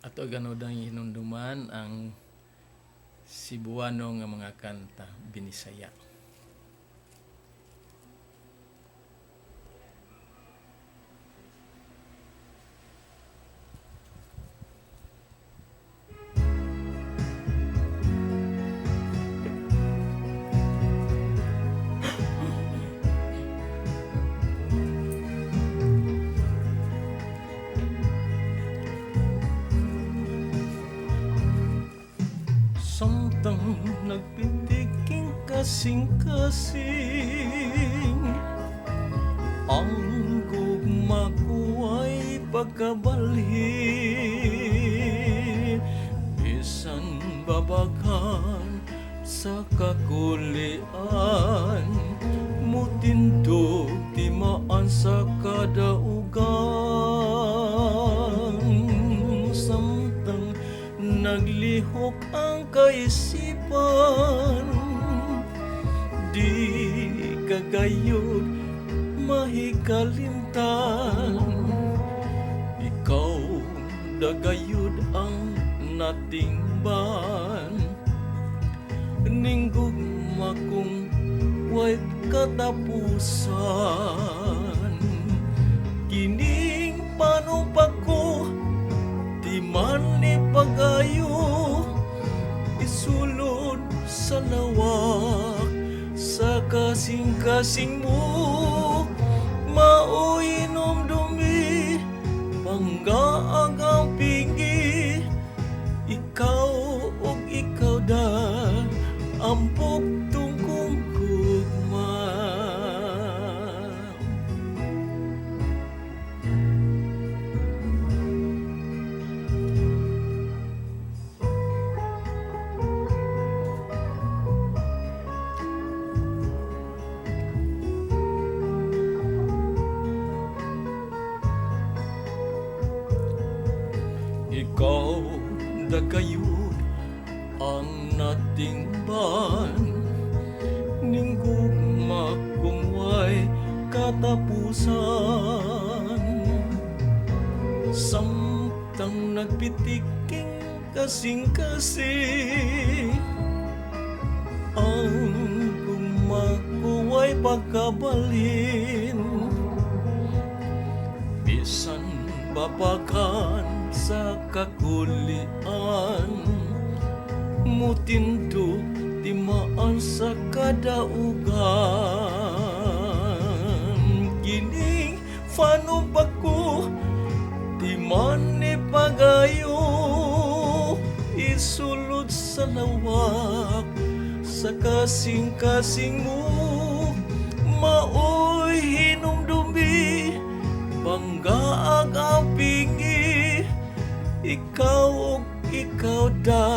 Ato ganodang hinumduman ang Cebuano nga mga kanta binisaya. Samtang nagpitiking kasing-kasing, ang gugma ko ay pagkabalhin. Bisan babagan sa kakulian, mutindog timaan sa kadaugan. Samtang naglihok ang kaisipan, di kagayod mahikalimtan. Ikaw dagayod ang natingban, ninggugma kong way katapusan. Kining panumpa ko di man ni pagayo, isulod sa lawak sa kasing-kasing mo. Mauinom dumi panggaag ang pingi, ikaw og ikaw da ampok tungkong gugma. Ikaw dagayod ang natingban, ninggugma kung way katapusan. Samtang nagpitiking kasing-kasing, ang gugma ko ay pagkabalin. Bisan babagan sa kakulian, mutindog timaan sa kadaugan. Kining fanumpa ko di man ni pagayo, isulod sa lawak sa kasing-kasing mo. Maoy hinumdumi banggaag ang pingi, ikaw og ikaw da